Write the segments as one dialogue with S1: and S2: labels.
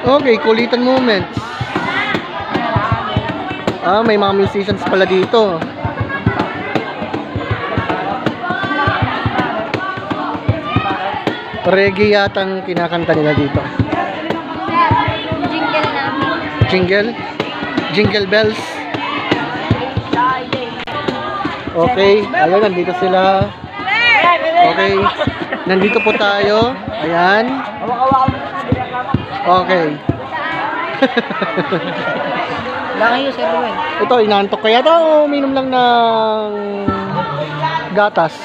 S1: Okay, kulitan moments. Ah, may mga musicians pala dito. Reggae yatang kinakanta nila dito.
S2: Jingle namin.
S1: Jingle? Jingle bells. Okay, ayun, nandito sila. Okay, nandito po tayo. Ayan. Okay. Ito, inaantok kaya to o uminom lang ng gatas?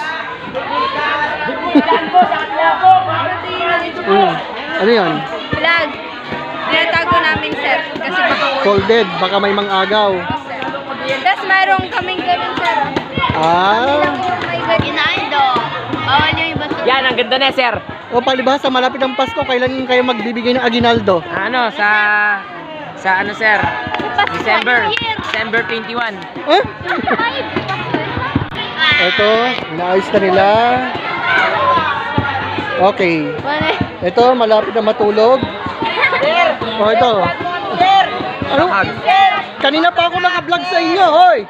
S1: Ano yun?
S2: Vlog. Tinatago namin, sir. Kasi baka
S1: Folded, baka may mang-agaw.
S2: Tapos mayroong kaming ganun, sir.
S1: Ah.
S2: Ginaldo. Bawal yung iba.
S3: Yan, ang ganda na, sir.
S1: O palibhasa, malapit ang Pasko. Kailan kayo magbibigay ng aginaldo?
S3: Ano, sa ano, sir? December 21.
S1: Eh? Ito, inaayos na nila. Okay. Ito, malapit na matulog. O, ito. Ano? Kanina pa ako naka-vlog sa inyo, hoy!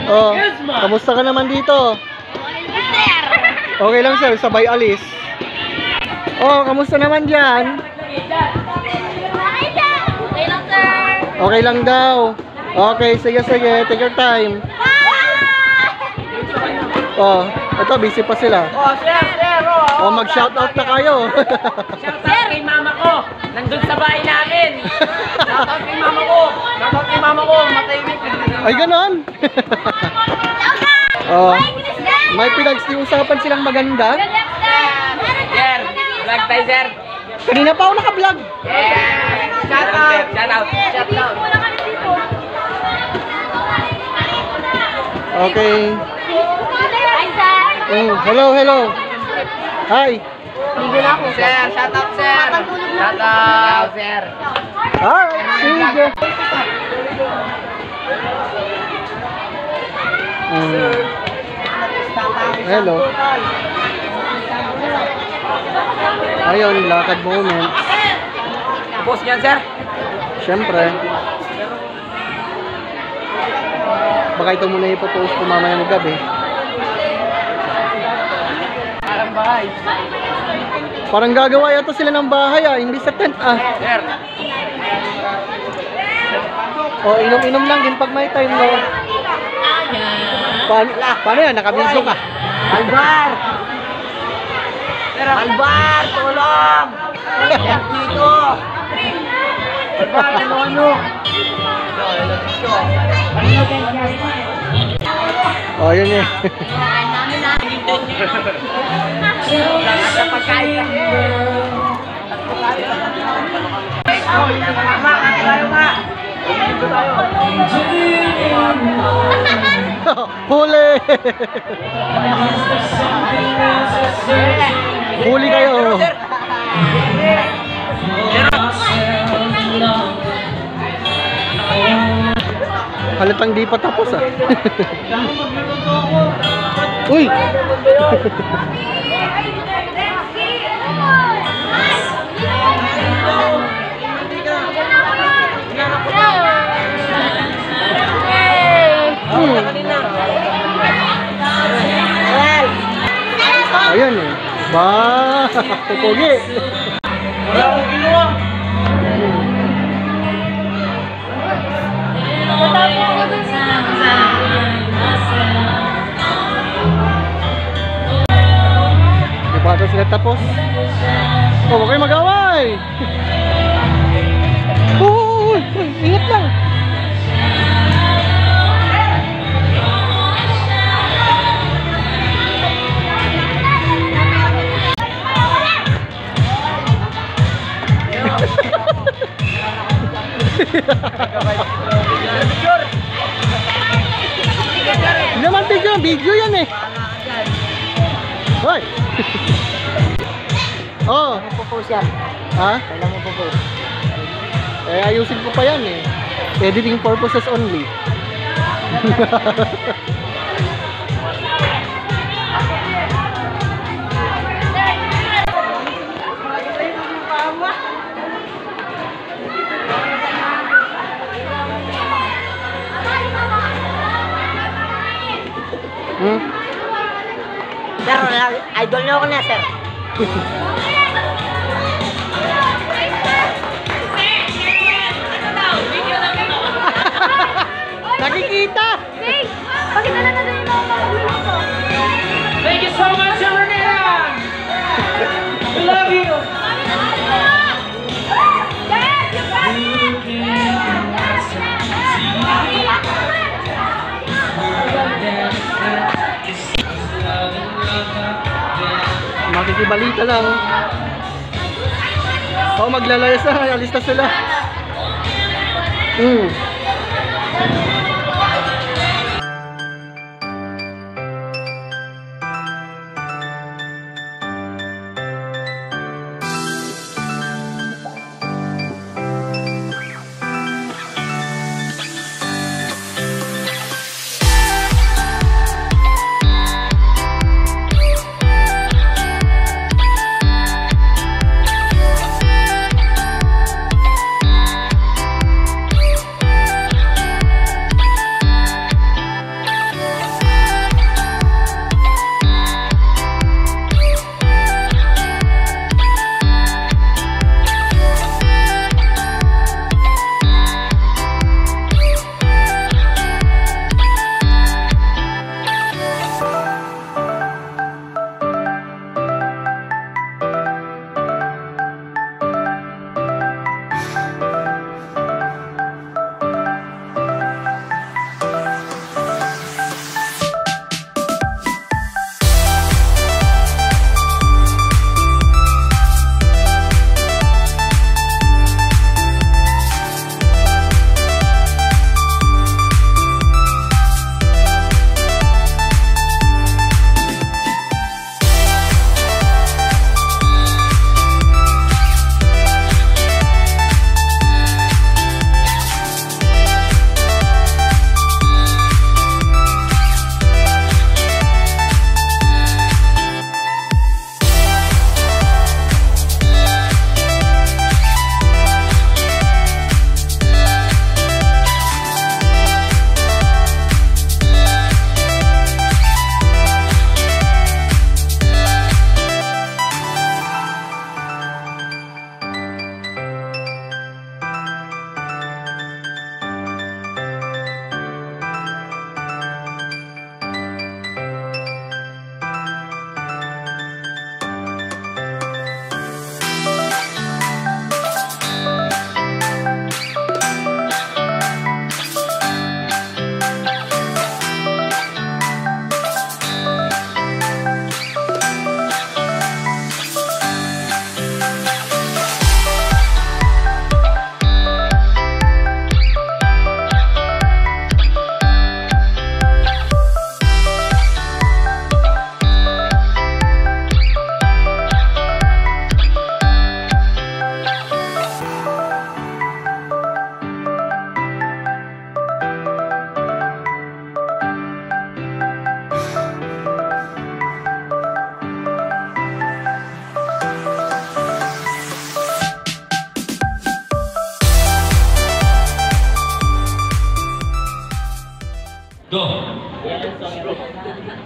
S1: Oh, kamusta ka naman dito? Okay lang, sir, sabay alis. Oh, kamusta naman dyan?
S2: Okay lang, sir.
S1: Okay lang daw. Okay, sige, take your time. Oh, ito, busy pa sila.
S3: Oh, sir.
S1: Oh, mag-shoutout na kayo.
S3: Shoutout kay mama ko. Nandun sa bahay namin. Shoutout kay mama ko. Matahimik.
S1: Ay, ganon. Oh, may pinag-usapan silang maganda.
S3: Sir, vlog tayo, sir.
S1: Kanina pa ako naka-vlog.
S3: Shoutout.
S1: Okay. Hello. Hi.
S3: Sir, shoutout, sir. Shoutout, sir.
S1: Alright, sige. Hello. Ayun, lakad moment.
S3: Post niyan, sir.
S1: Siyempre. Baka ito muna ipopost ko mamaya ng gabi.
S3: Parang bahay.
S1: Parang gagawa yata sila ng bahay hindi sa tent
S3: Sir.
S1: Oh, inom-inom lang din pag may time no. Paano yan? Nakabidyo ka?
S3: Albar, tulong! Dito! Albar, ano?
S1: Oh, yun eh.
S3: Sa pagkain
S1: Huli! Huli kayo! Halatang di pa tapos Uy! Ayan eh. Ba! Pupugi!
S3: Wala akong kinuha! Di pa ito sila tapos? Oh, huwag kayo mag-away! Uy! Ingat lang! Hindi naman video yan eh. Hoy. Oh. Kailan mo po-post yan?
S1: Ha?
S3: Kailan mo po-post?
S1: Ayusin ko pa yan eh. Editing purposes only.
S3: idol na ako na, sir.
S1: Nakikita!
S2: Hey! Pakita na natin yung mga magluluto.
S3: Thank you so much, Renea! We love you!
S2: Dad! You got
S1: Makikibalita lang. Oh, maglalayas na. Alis na sila.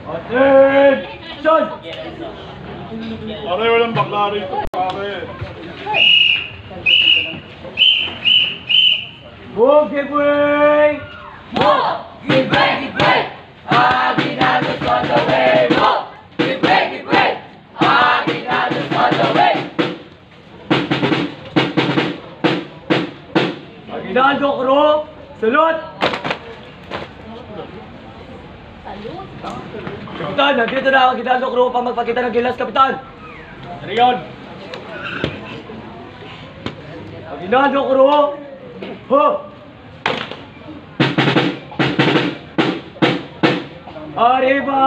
S4: Attention! Pare, walang bakla rito, pare. Move, give way!
S3: Move! Give way, give way! Aguinaldo's on the way! Move! Give way, give way! Aguinaldo's on the way!
S4: Aguinaldo, crew! Salute! Kapitan, nandito na ang Aguinaldo crew upang magpakita ng gilas, Kapitan. Riyon. Aguinaldo crew. Ho! Arriba!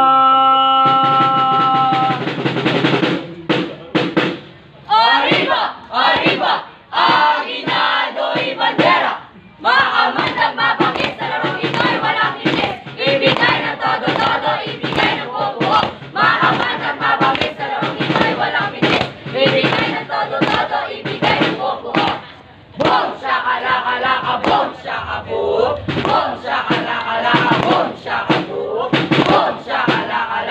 S3: Arriba! Arriba! Aguinaldo y bandera! Maamandang mapakit sa larong ito'y walang inis. Ibigay ng todo-todo, ibigay ng buo-buo. Maamandang mapakit sa larong ito'y walang inis. Ibigay ng todo-todo, ibigay ng buo-buo. Boom! Shakalaka-laka, boom! Shakaboom! Boom! Shakalaka-laka, boom! Shakaboom! Boom! Shakalaka-laka,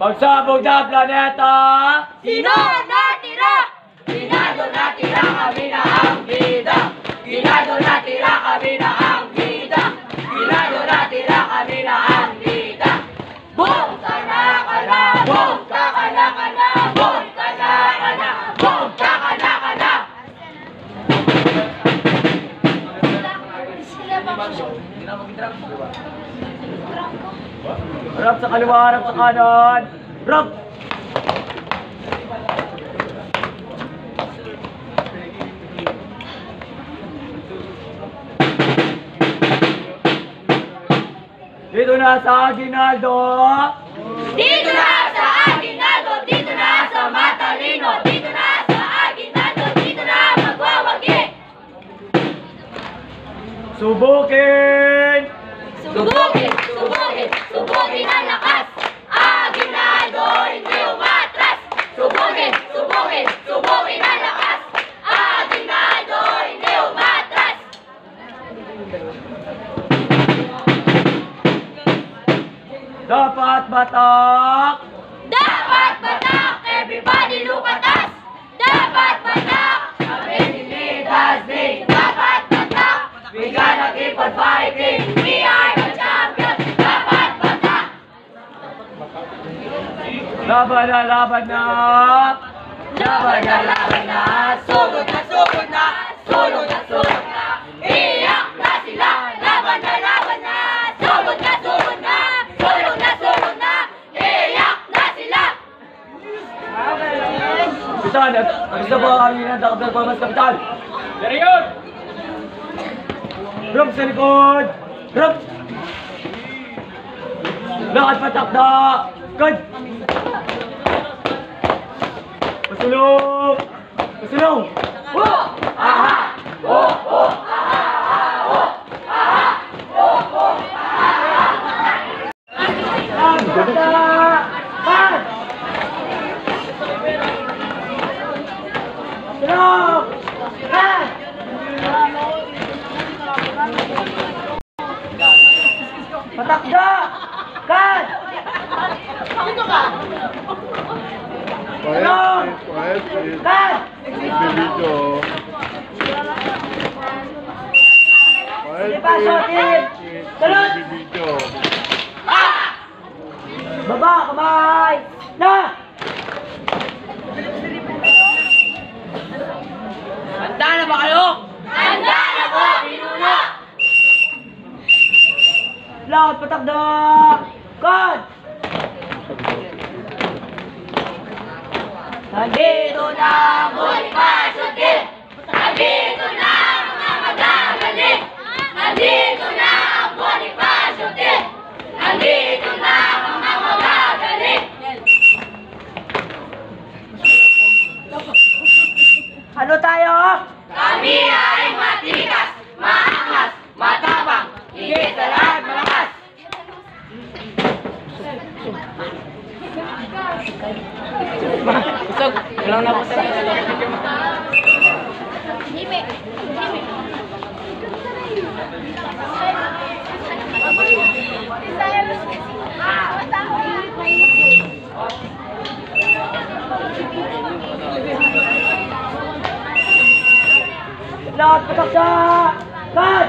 S4: Pagsabog ng planeta,
S3: Sino natira? Ginado natira kami na ang bida. Ginado natira kami na ang bida. Ginado natira kami na ang bida. Boom! Kana kana, boom! Kakana kana, boom! Kana kana, boom! Kakana kana.
S4: harap sa kaliwa, harap sa kanan. Harap! Dito na sa Aguinaldo.
S3: Dito na sa Aguinaldo, dito na sa Matalino, dito na sa Aguinaldo, dito na magwawagi.
S4: Subukin!
S3: Subukin, subukin, subukin ang lakas. Aguinaldo, hindi umatras. Subukin, subukin, subukin ang lakas. Aguinaldo, hindi umatras.
S4: Dapat batak!
S3: Dapat batak, everybody look at us. Dapat batak, amazing leaders day. Dapat batak, we gonna keep on fighting. We are the champions. Dapat batak.
S4: Laban na, laban na!
S3: Laban na, sugod na, sugod na, sulod na, sulod na. Iyak na sila, laban na, sugod na, sugod na, sulod na, sulod na. Iyak na sila.
S4: Kapitan, gusto po kami ng performance, Kapitan! Very good! Drop sa likod! Drop! Lakad patakda! Good! Pasulong! Pasulong!
S3: Oh! Aha! Oh! Oh! Aha! Oh! Aha! Oh! Oh!
S4: Patakda! Pan! Pasulong! Pan! Patakda! Kan!
S5: Quiet, please.
S4: Kan!
S5: Video. Quiet,
S4: Lipaso, team! Salud!
S5: Video.
S4: Baba, kamay! Na! Handa na ba kayo?
S3: Handa na po, pinuno!
S4: Lakad patakda! Kan!
S3: Nandito na ang Bonifacio Team! Nandito na ang mga magagaling! Nandito na ang Bonifacio Team! Nandito na ang mga magagaling!
S4: Ano tayo?
S3: Kami ay matikas, maangas, matapang, higit sa lahat malakas!
S4: Lakad patakda! Kan!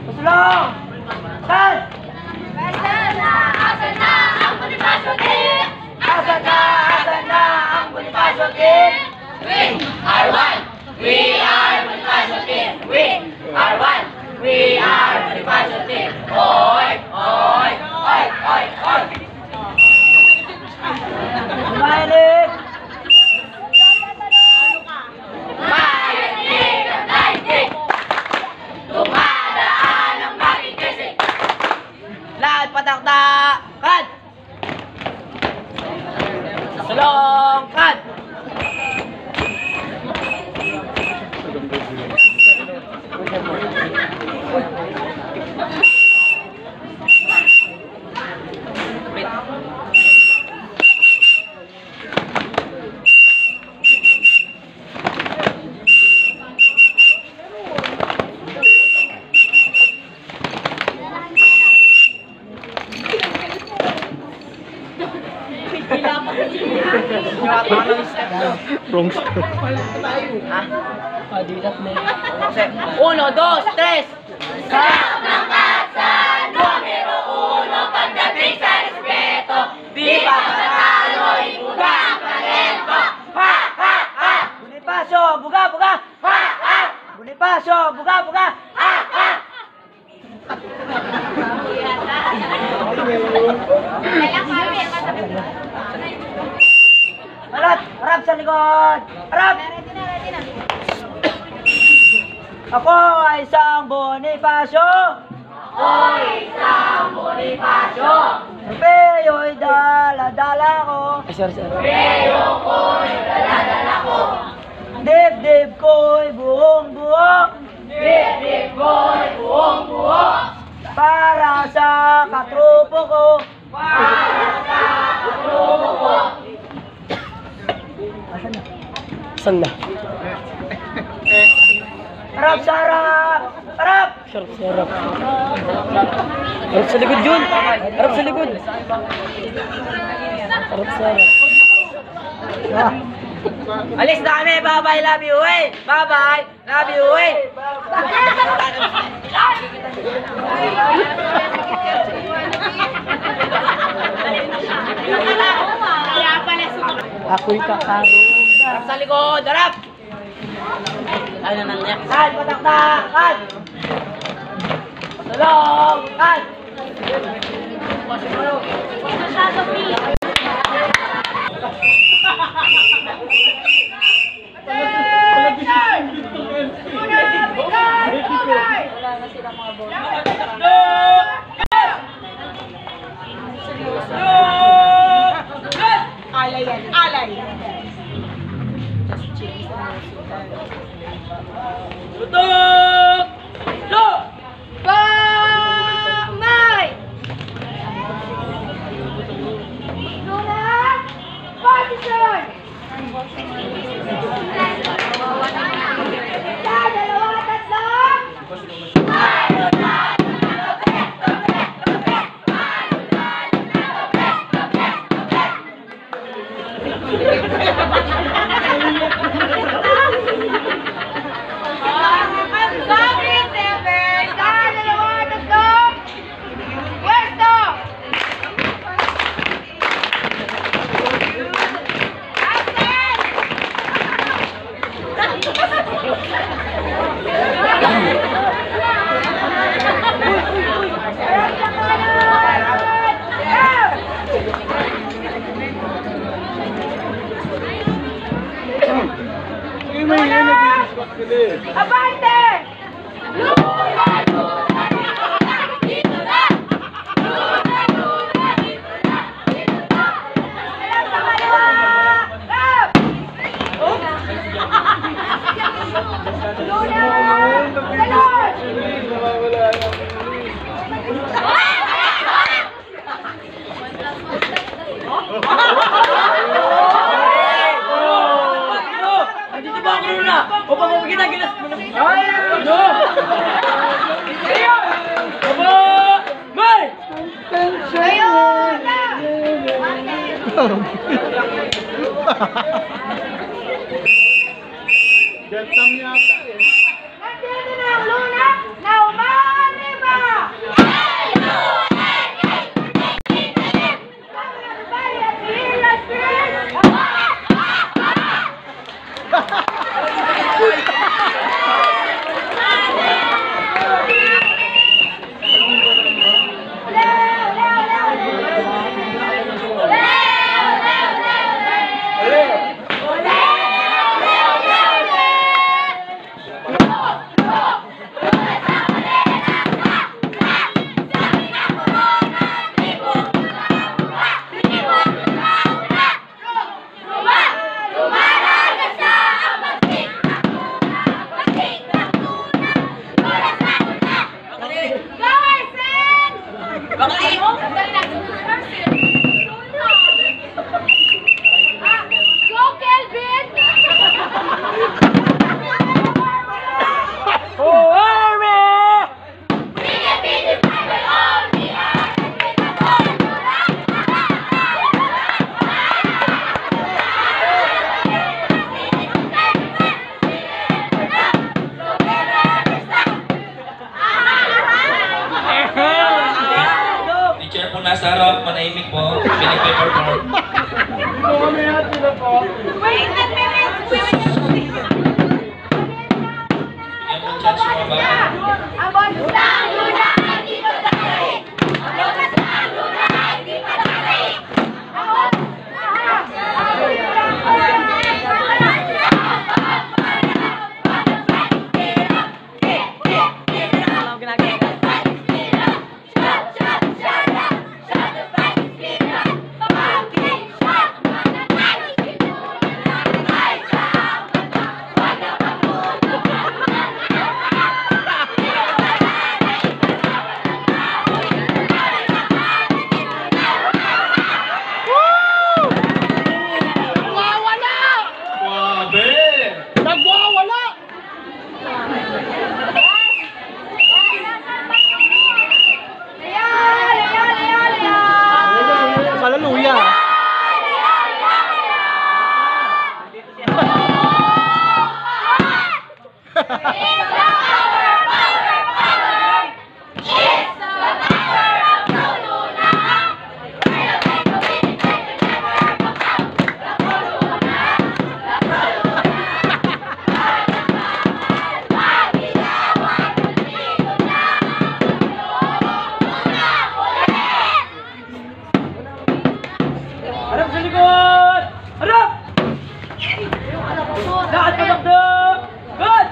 S4: Pasulong! Kan!
S3: Asan na ang Bonifacio Team?
S4: Asan na ang Bonifacio Team?
S3: We are one! We are Bonifacio Team! We are one! We are Bonifacio Team! Oy! Oy! Oy! Oy! Oy!
S4: Mahilig!
S3: Mahilig ang daigdig! Dumadaan ang makikisig!
S4: Lakad patakda! Kan! Pasulong! Kan!
S1: Wrong step.
S3: Uno, dos, tres! Sarap ng kasa, numero uno, pagdating sa respeto, di pa matalo'y buga ang talento. Ha, ha, ha!
S4: Bonifacio, buga, buga!
S3: Ha, ha!
S4: Bonifacio, buga, buga!
S3: Ha, ha!
S4: Harap! Harap sa likod! Harap! Ako ay isang Bonifacio! Peyo'y dala-dala ko! Dibdib ko'y buong-buo! Para sa katrupo ko!
S1: Saan na?
S4: Harap sa harap! Harap!
S1: Sarap. Harap sa likod yun! Harap sa likod! Harap sa harap.
S4: Alis na kami! Bye-bye! Love you! Eh! Bye-bye! Love you! Eh!
S1: Ako'y kakaro.
S4: Harap sa likod! Harap!
S3: Ay, nananyak.
S4: Kan! Pataktak! Kan! Patulong! Kan!
S3: Tutok! Lo! Pamay! Luna! Position! Isa, dalawa, tatlo! Bakit, Sever? Isa, dalawa, tatlo! Pwesto!
S5: Sige, may yan nag-i-discuss sila eh.
S3: Abante! Luna, Luna, dito na! Luna, Luna, dito na! Dito na! Alam sa kaliwa! Rap! Luna! Salon!
S5: Nawawala lang.
S4: Nandito ba ako na? O pag-upagin na gilas mo na. Ay! Ano? Aba! May!
S3: Ayun na!
S5: Deltang yata eh.
S3: Nandito na ang Luna na umaariba! Everybody at the illustrate! Leo!
S5: Ito kami natin na po.
S3: Wait, 10 minutes! Ang boses ng luna ay di patatayin! Ang boses ng luna ay di patatayin!
S1: Nagwawala! Hallelujah!
S4: Harap sa likod! Harap! Lahat patakdok! Good!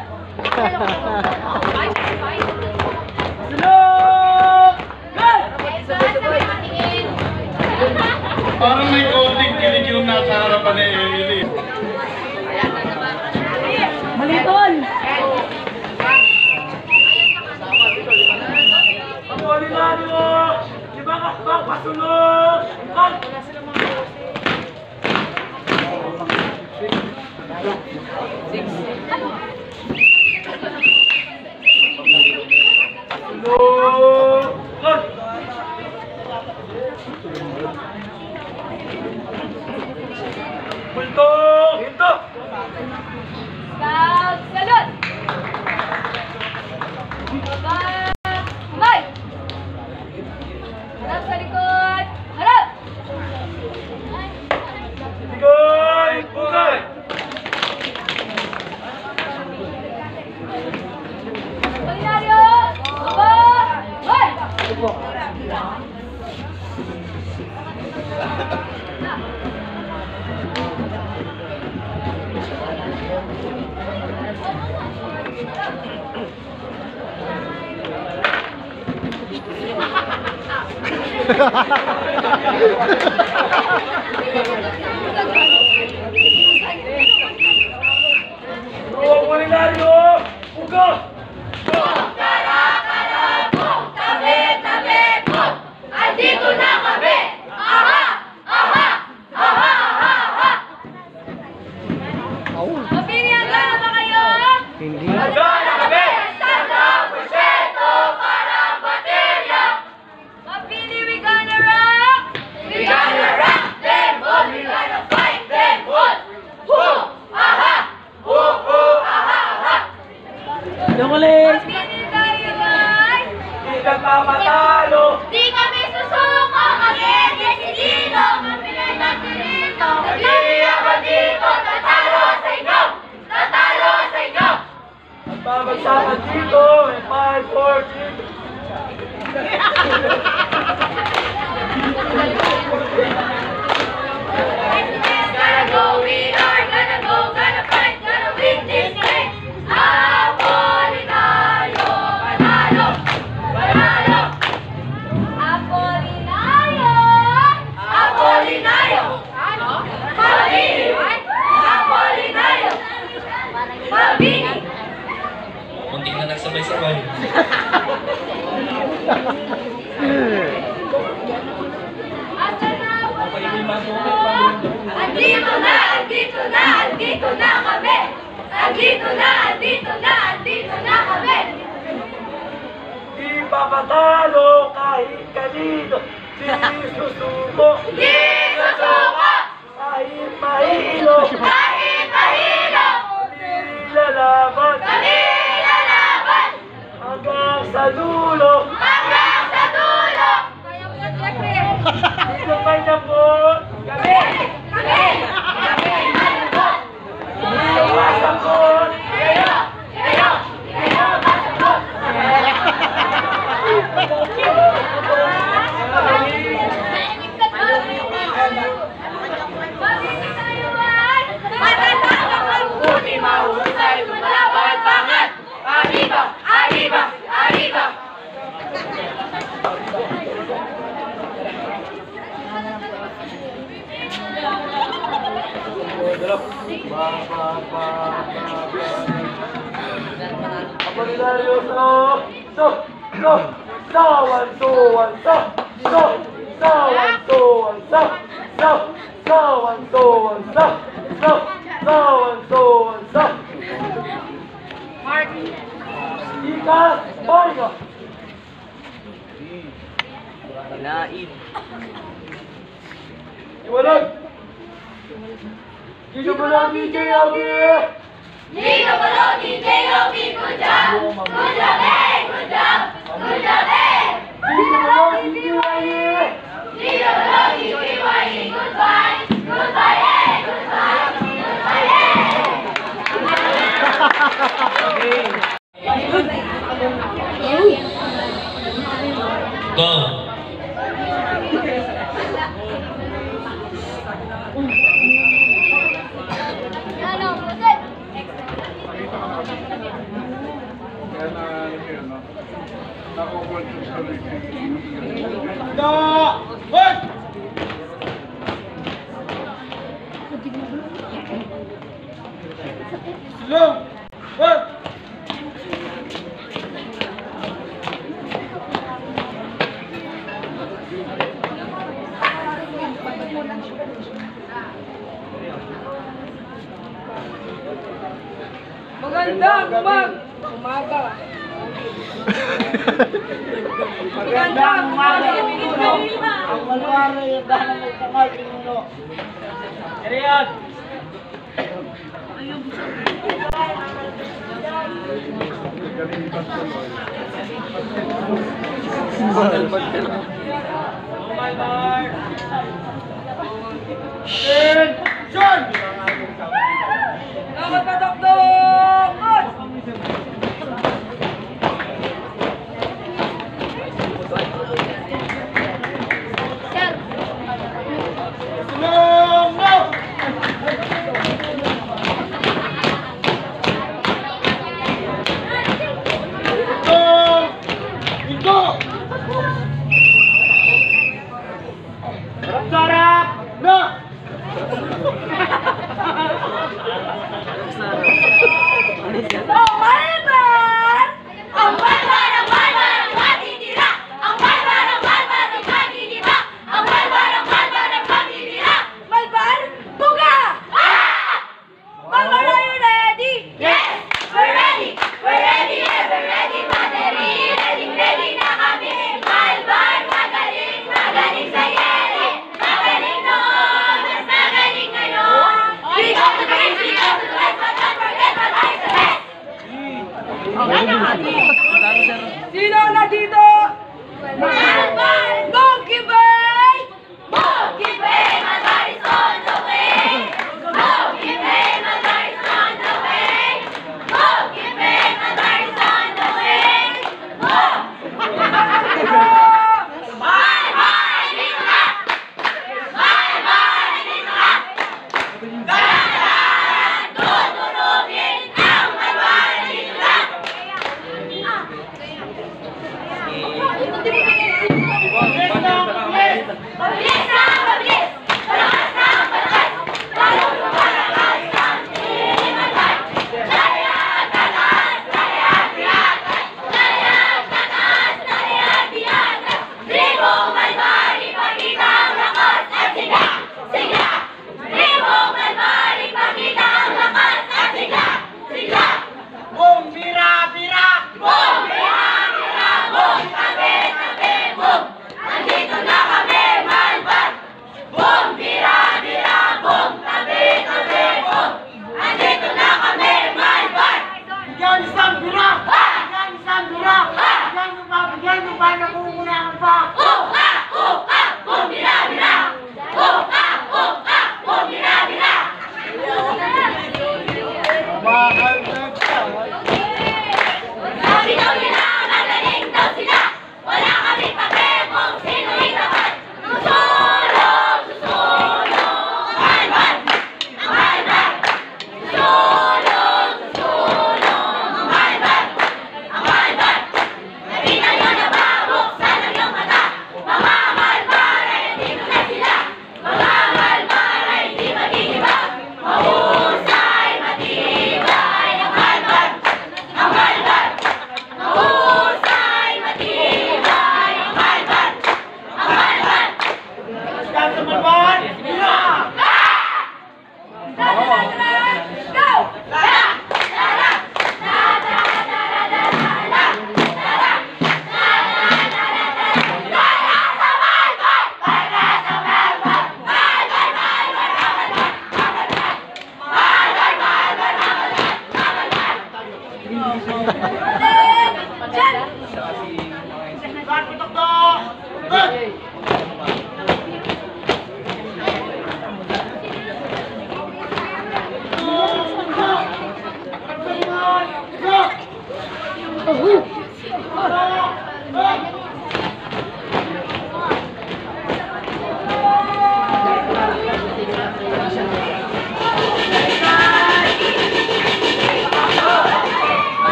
S4: Sulok! Good!
S5: Parang may konting kilig yung nasa harapan ni Emily.
S2: Malitol!
S4: Ang walinaryo! Ibang akbang pasulok! Good! Sulok! Good! Bulto! Hinto!
S3: Scout, salute! May! Harap sa likod! Harap!
S4: Ligay! Pugay!
S3: Kulinaryo! Aba! May!
S4: Huwag walinaryo! Puga!
S3: Andito na kami! Aha! Aha! Aha! Aha! Mapili handa na ba kayo?
S1: Hindi.
S4: Handa na kami!
S3: Sandang porsyento parang baterya! Mapili, we gonna rock! We gonna rock them all! We gonna fight them all! Woo! Aha! Woo! Woo! Aha! Aha!
S4: Yung ulit!
S3: Mapili tayo, guys!
S4: Di ka papatalo!
S3: Di kami susuko kasi desidino kami ay nagtirito. Nagtiri ako dito, tatalo sa inyo! Tatalo sa inyo!
S4: Ang babagsakan dito ay 5, 4, 3.
S3: Gonna go, we are gonna go, gonna fight, gonna win this game. Apolinario, panalo, panalo. Apolinario, Apolinario. Mabini, Apolinario. Mabini.
S6: Muntik na nagsabay-sabay.
S3: Asan na Andito na, andito na, andito na kami. Andito na, andito na, andito na kami.
S4: Di papatalo kahit kanino. Di susuko.
S3: Di susuko,
S4: Kahit mahilo.
S3: kahit mahilo.
S4: Di lalaban.
S3: Kami lalaban
S4: Hanggang sa dulo.
S3: hanggang sa dulo.
S4: Ito kanya po. Sarap. Apolinario, so. One, two, one, so. One, two, one, so. One, two, one, so. One, two, one, so. Ika, Boyga.
S7: Kinain.
S4: Iwalag. Dito mo lang, DJ Yogi.
S3: Dito mo lang, DJ Yogi. Good job! Good job, eh! Good job! Good job, eh!
S4: Dito mo lang, DJ Yogi.
S3: Dito mo lang, DJ Yogi. Goodbye! Goodbye, eh! Goodbye! Goodbye, eh!
S6: Go!
S2: Magandang umaga. Magandang umaga.
S7: Ang malwari yung dahil ng kamay pinuno.
S4: Riyad.
S2: Dapat patok-dokot! Sino na dito? Monkey Bay!
S3: Monkey Bay, Madaris on the way! Monkey Bay, Madaris on the way! Monkey Bay, Madaris on the way! Bye-bye, dito ka! Bye-bye, dito ka! Dahan-dahan, tutulungin ang bye-bye, dito ka! Mabilis na, mabilis! Malakas na, malakas! Lalong lumalakas ang ilimatay! Laya at tatas, laya at biyatas! Laya at tatas, laya at biyatas! Ribong malmari, pakita ang lakas at sigla! Sigla! Ribong malmari, pakita ang lakas at sigla! Sigla!
S7: Boom, bira, bira!
S3: Boom! Bira-bira! Boom! Tabi-tabi! Boom! Andito na kami, Malban! Boom! Bira-bira! Boom! Tabi-tabi! Boom! Andito na kami, Malban!
S7: Yan isang bira!
S3: Ha!
S7: Yan isang bira!
S3: Ha!
S7: Yan yung ba nakukulangan pa?
S3: Ha! Ha! Boom! Bira-bira! Ha! Boom! Bira-bira!
S7: Mahal na ka!
S3: Sabi daw nila, magaling daw sila. Wala kami pake kung sino itapat. Susulong, susulong, Malban! Ang Malban! Susulong, susulong, ang Malban! Ang Malban! Nakita nyo na ba? Buksan ang iyong mata.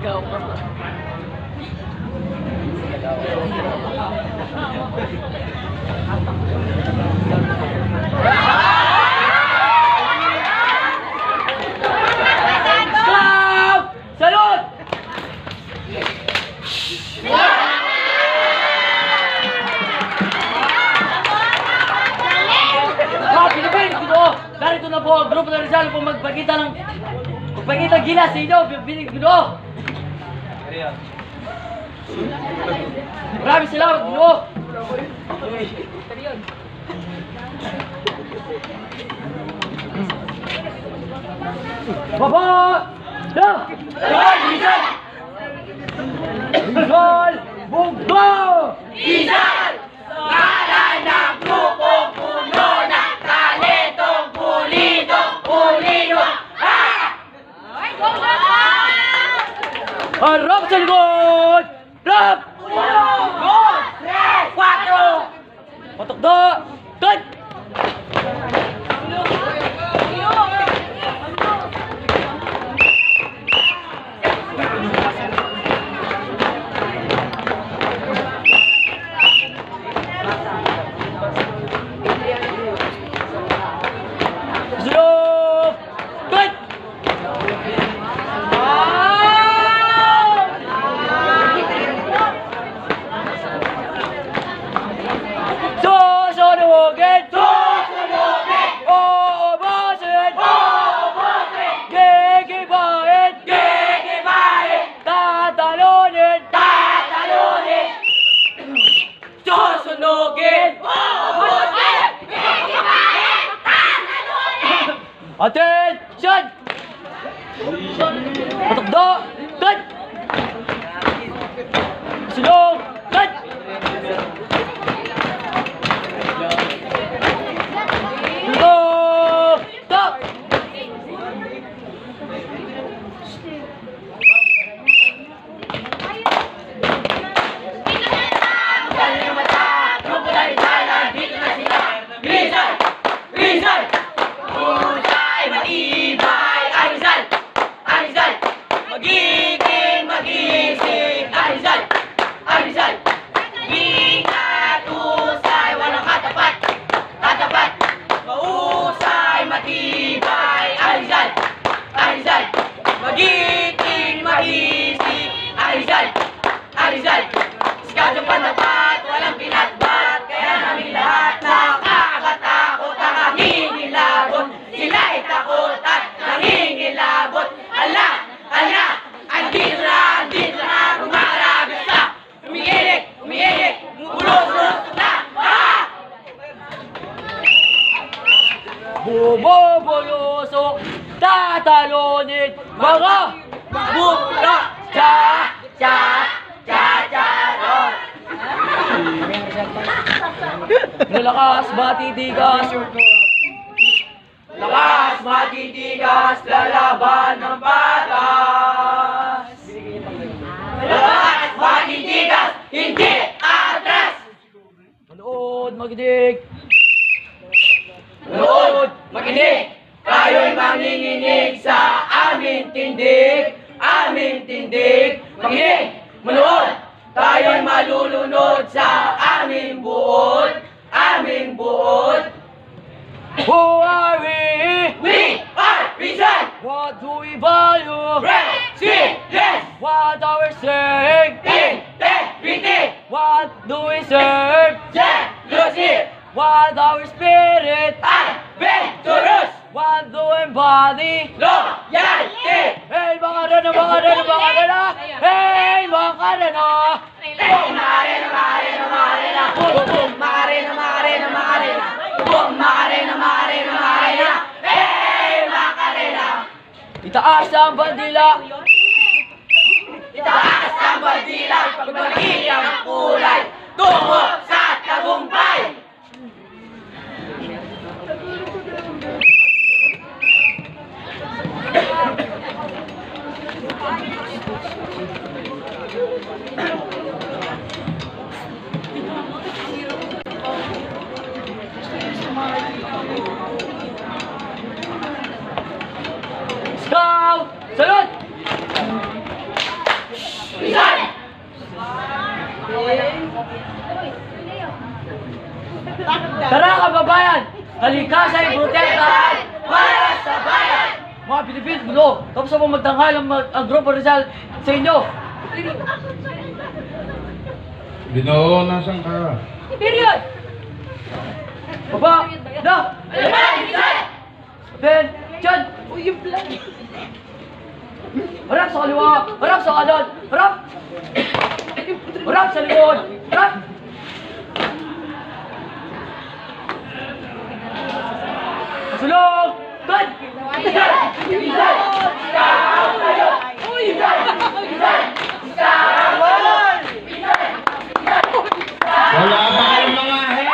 S4: Scout! Salute! Mga Pilipin, Ginoo, narito na po ang grupo ng Rizal upang magpakita ng gilas sa inyo, Ginoo. Maraming salamat, Ginoo. Baba! Da! Rizal! Rizal! Bugbo!
S3: Rizal! Ngalan ng grupong puno ng talentong pulidong pulido.
S4: Harap sa likod! Rap!
S3: 1, 2, 3, 4!
S4: Patukdo! Tud! Sulok! Tud! Susunugin!
S3: Susunugin!
S4: Uubusin!
S3: Uubusin!
S4: Gigibahin!
S3: Gigibahin!
S4: Tatalunin!
S3: Tatalunin!
S4: Susunugin!
S3: Uubusin! Gigibahin! Tatalunin!
S4: Attention! Patukdo! Tud! Sulong! Tud! Sulong! Tud!
S3: Galing mata! Grupo ng Rizal! Nandito na sila! Rizal! Rizal! Husay! Matibay! Ang Rizal! Ang Rizal! Magiging magising! Ang Rizal! Ang Rizal! Ingat! Husay! Walang katapat! Katapat! Mahusay! Matibay! Ang Rizal! Ang Rizal! Magiging magising! Ang Rizal! Ang Rizal! Scout yung pandapat! Walang pinatbat! Kaya namin lahat nakakatakot! Nangingilabot! Sila'y takot at nangingilabot! Ala! Ala! Andito na! Rumaragos na! Umiilik! Umiilik! Mulos na! Ah!
S4: Bumubulusok! Tatalunin! Mga
S3: Bukla! Cha! Cha! Cha! Charot!
S4: Lalakas, matitigas!
S3: Lakas, matitigas, lalaban ng patas! Lakas, matitigas, hindi atras!
S4: Manood, magidig!
S3: Nood, makinig! Tayo'y manginginig sa aming tindig! Aming tindig! Makinig! Manood! Tayo'y malulunod sa aming buod! Aming buod!
S4: Who are we?
S3: We are Rizal!
S4: What do we value?
S3: Resilience!
S4: What are we saying?
S3: Integrity!
S4: What do we serve?
S3: Jealousy!
S4: What our spirit?
S3: Adventurous!
S4: What do we embody?
S3: Loyalty!
S4: Hey mga rana, mga rana, mga rana! Hey mga rana!
S3: Bum makarena, makarena, makarena! Bum makarena, makarena, makarena! Bum makarena, makarena, makarena! Hey makarena!
S4: Itaas ang bandila!
S3: Itaas ang bandila! Pagbalik ang kulay! Tungo sa tagumpay!
S4: Scout! Salute!
S7: Tara kababayan! Halika sa iprotektahan para sa bayan! Mga Pilipino, gulo! Tapos mo magtanghal ang Grupo Rizal sa inyo!
S5: Ginoo, nasan ka?
S7: Period! Baba! Da! Ben! Diyan! Uy, yung plan! Harap sa kaliwa! Harap sa kanan! Harap! Harap sa likod! Harap! Sulong! Good!
S5: Wala pa kayong mga hen!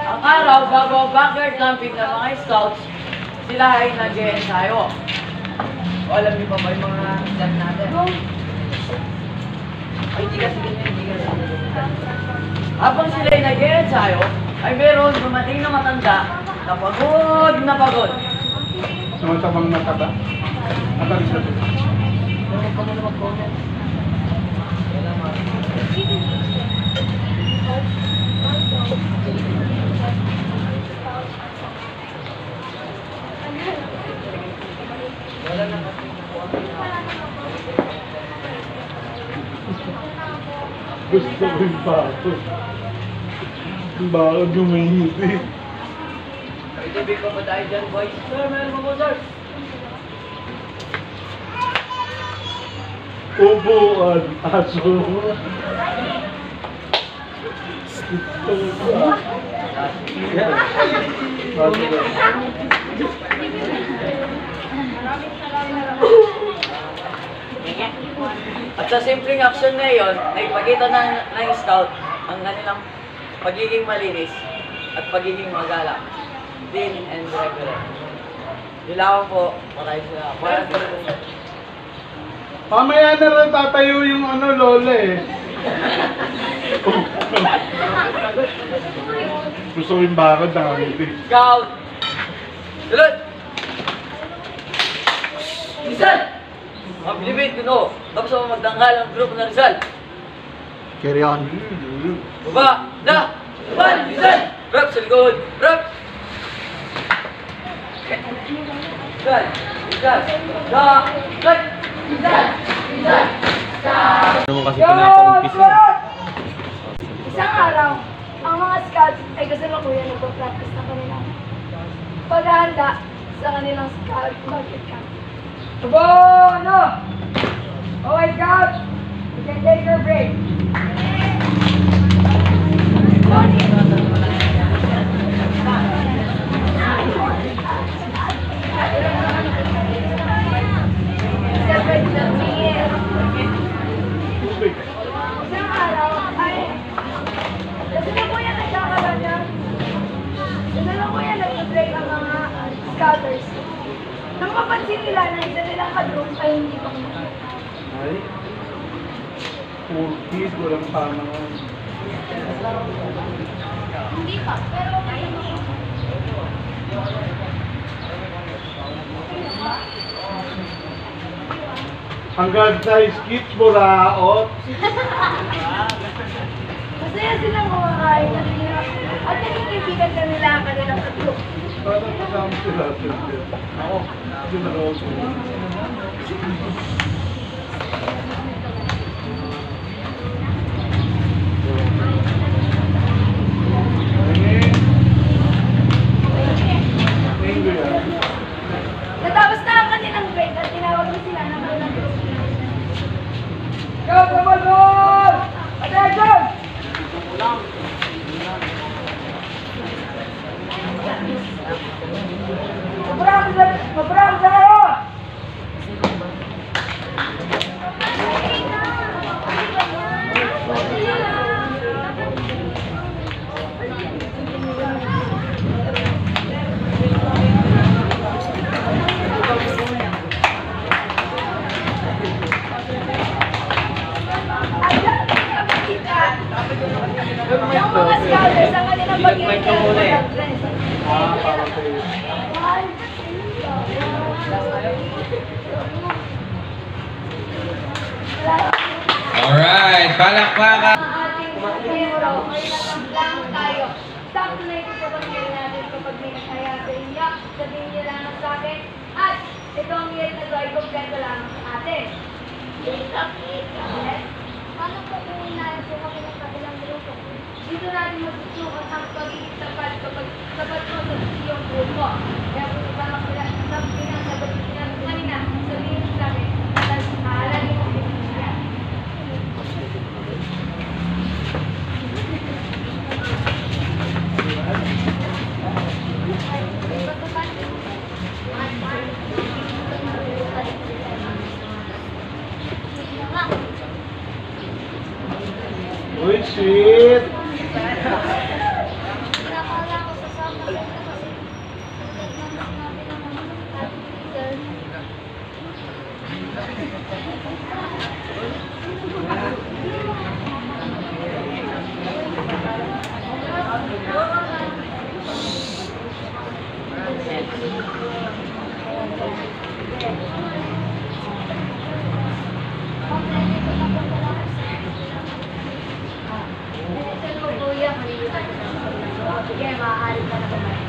S7: Ang araw bago backyard camping ng mga scouts, sila ay nag-e-ensayo. O alam niyo ba yung mga step natin? Ay, hindi kasi ganyan, hindi kasi ganyan. Habang sila ay nag-e-ensayo, ay meron dumating na matanda na pagod na pagod.
S5: Sumatabang mataba? Atang sa ito.
S7: Huwag ka muna mag-comment.
S5: Gusto ko yung bakod. Yung bakod gumingiti.
S7: Itibig pa ba tayo dyan, boys? Sir, meron mo po, sir.
S5: Upuan, aso.
S7: At sa simpleng action na iyon, naipakita ng scout ang kanilang pagiging malinis at pagiging magalang. Clean and regular. Dilawan po, maraming salamat.
S5: Mamaya na rin tatayo yung lola eh. Gusto ko yung bakod na ngiti.
S7: Scout! Salud! Rizal! Mga Pilipin, kuno! Tapos ako magtanggal ang grupo ng Rizal.
S1: Carry on.
S7: Baba! Da! Bal! Rizal! Rap sa likod! Rap! Rizal! Rizal! Da! Rizal! Rizal! Rizal!
S2: Isang araw, ang mga scouts ay kasalukuyan nagpa-practice na kanilang paghahanda sa kanilang scout market camp.
S7: Bono! Okay, scout! You can take your break.
S2: Isang araw ay kasalukuyan nagkakaroon ng kasalukuyan nag-break ang mga scouters. Nang mapansin nila na isa nilang ka-group ay hindi pa kumakain.
S5: Ay. Cookies, walang panahon.
S2: Hindi pa, pero okay naman.
S5: Hanggang sa skits mo raot.
S2: Masaya silang kumakain at nakikibigan na nila ang kanilang ka-group.
S5: Parang kasama sila. Ako, hindi na raot.
S2: Natapos na ang kanilang break at tinawag na sila ng kanilang group.
S4: Go, Kamalon! Attention! Mabrang sa kayo!
S2: Yung mga scholars ang kanilang pag-iingat.
S6: Alright, palakpakan!
S2: Ating hero, may natanggang tayo. Sakto na ito sa pagkain natin kapag may nakaya sa inyo, sabihin niyo lang sa akin. At ito ang year na ito ay kumpleto lang sa atin. Yes. Paano po kung inaayos po kami ng kabilang grupo? Dito natin matutukan ang pagiging tapat kapag tapat mo sa iyong grupo. Kaya kung isama ko lang sa pinang kanina, sabihin sa akin, at aalala mo yan.
S5: Uy, sweet!
S2: Nakala ko sa sama ko kasi sinabi ng mga teacher. Sige, maaari ka na kumain.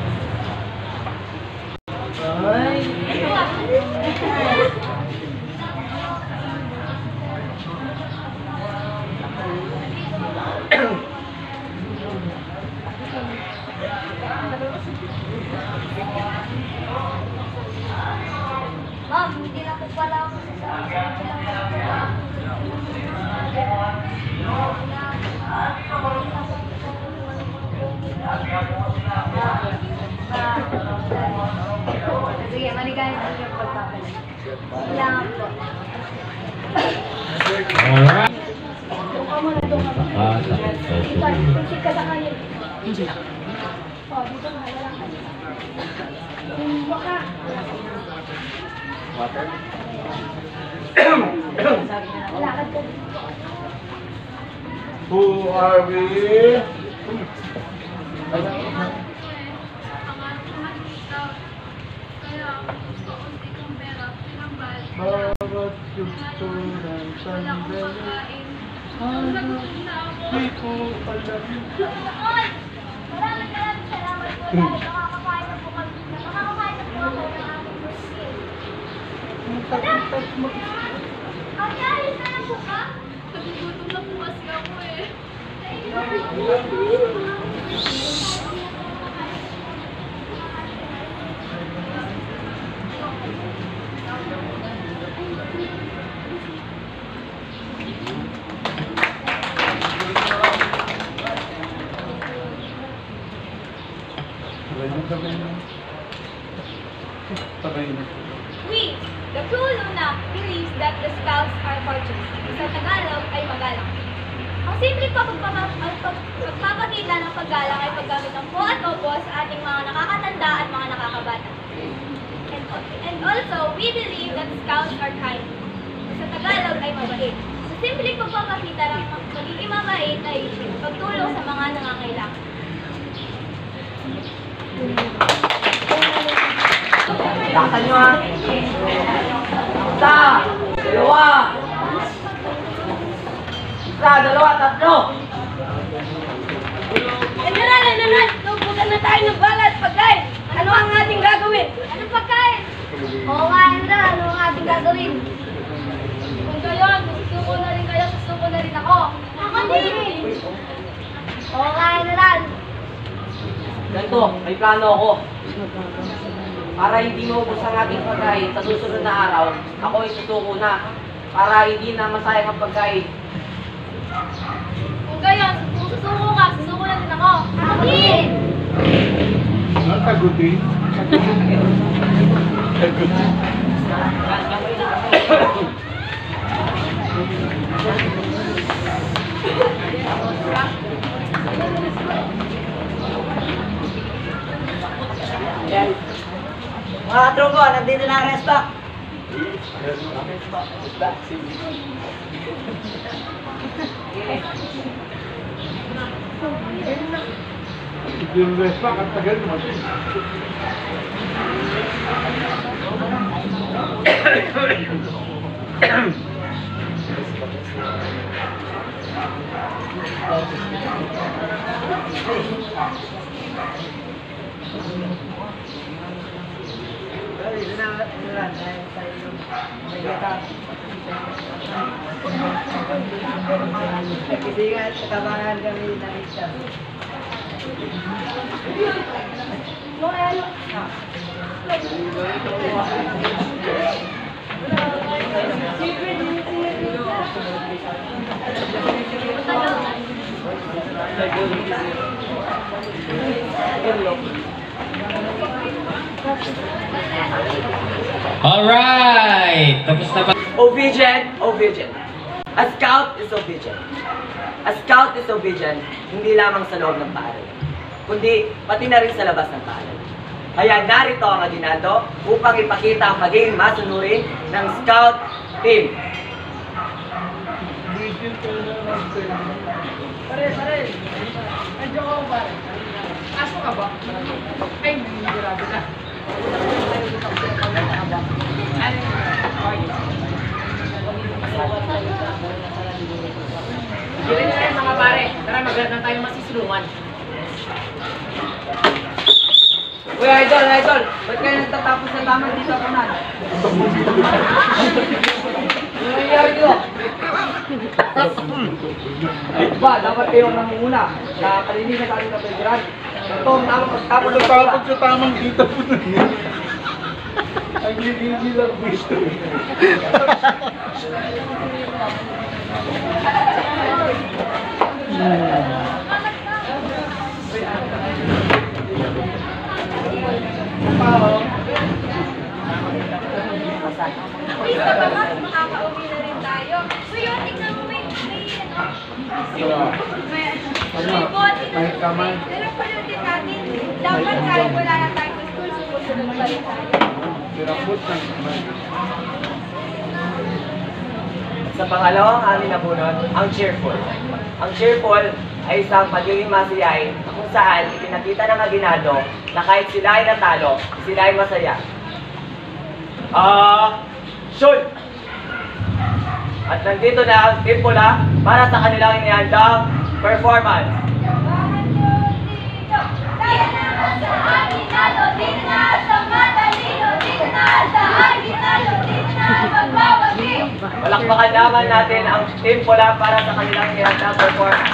S2: Ma'am, hindi na po pala ako sige, maligayang po yung pagpapalit. Kailangan po.
S6: Alright.
S2: Tuka mo na doon ka. Tunsik ka sa kanya. Oh, dito ka. Wala ka. Tumbo ka. Lakad ka.
S5: Who are we? Bawat gusto ng sandali. Di ko alam.
S2: Maraming salamat po dahil nakakakain na po kami. Nakakakain na po ako ng aming musil. Ang alis na lang po ka? Nagugutom na po kasi ako eh.
S3: We, the Crew Luna, believes that the Scouts are courteous. Sa Tagalog ay magalang. Ang simple pagpapakita ng paggalang ay paggamit ng po at opo sa ating mga nakakatanda at mga nakakabata. And
S2: And also, we believe that scouts are kind. Sa Tagalog ay mabait. Sa simpleng pagpapakita ng pagiging mabait ay pagtulong sa mga nangangailangan.
S7: Taktan nyo ha. Isa, dalawa. Isa, dalawa, tatlo.
S2: General, tubukan na tayo ng bala at pagkain. Ano ang ating gagawin? Anong pagkain? Oo nga, General, ano ang ating gagawin? Kung gayon, susuko na rin kayo, susuko na rin ako. Ako din! Oo nga, General.
S7: Ganito, may plano ako. Para hindi maubos ang ating pagkain sa susunod na araw, ako ay susuko na. Para hindi na masayang ang pagkain.
S2: Kung gayon, kung susuko ka, susuko na rin ako. Ako din!
S5: Natagutin. Tagutin.
S7: Yan. Mga katropo, nandito na ang rest back.
S5: Yung respa, ang tagal mo.
S7: Nagkisingat, katabangan kami ng isa.
S6: Alright! Tapos na ba?
S7: Obedient, obedient. A scout is obedient. A scout is obedient, hindi lamang sa loob ng paaralan, kundi pati na rin sa labas ng paaralan. Kaya narito ang aginaldo upang ipakita ang pagiging masunurin ng scout team. Pare. Medyo ko pare. Aso ka ba? Ay, nangyayari na. Sige na rin mga pare. Tara, maganda tayo masisulungan. Uy, idol! Ba't kayo nagtatapos na lamang dito ako na? Ano nangyayari dito? Ba, dapat kayo ang nangunguna. Nakakalinis na tayo ng pagkiran. Ito ang tamang pagtapos ng pagkiran.
S5: Natapos sa tamang dito po na yun. Ang hindi lang gusto.
S2: Uy, sa mga makakauwi na rin tayo. Uy, yun, tignan mo may bote na naman. Pero palutin natin, dapat kahit wala na tayo sa school, sumusunod pa rin tayo.
S7: Sa pangalawang amin na bunot, ang cheerful. Ang cheerful ay isang pagiging masiyahin na kung saan ipinakita ng aginaldo na kahit sila ay natalo, sila ay masaya. Shoot! At nandito na ang team pula para sa kanilang inihandang performance.
S2: Tayo na sa aginaldo, dito na sa matalino, dito na sa aginaldo, dito na magbawagi.
S7: Palakpakan naman natin ang team pula para sa kanilang inihandang performance.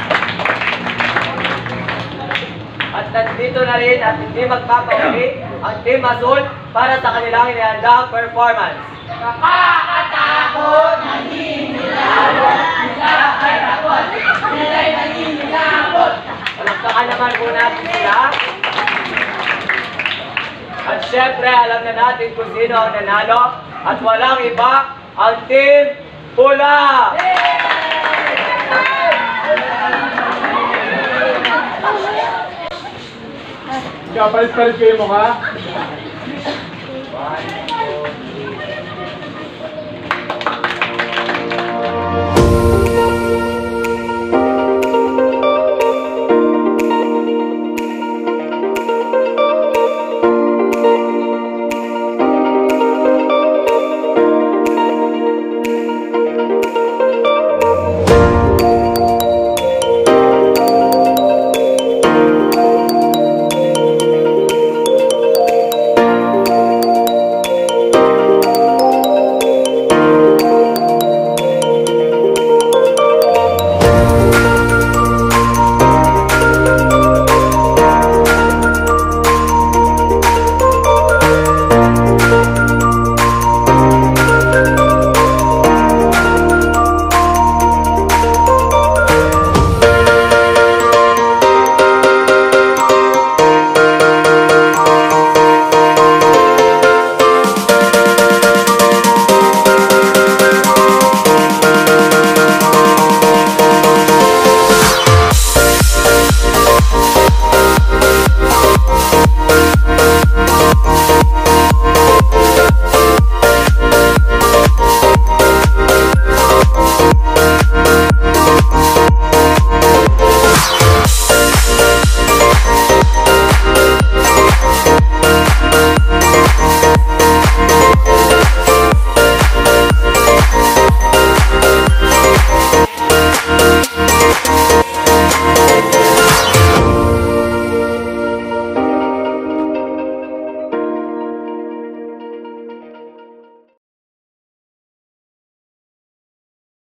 S7: At nandito na rin at hindi magpapauwi ang team Azul para sa kanilang inihandang performance. Nakakatakot! Naninilabot! Sila ay takot! Sila'y naninilabot! Palakpakan naman po natin sila. At syempre, alam na natin kung sino ang nanalo at walang iba ang team Pula!
S5: Kaya palit-palit kayo mukha.
S4: 1, 2,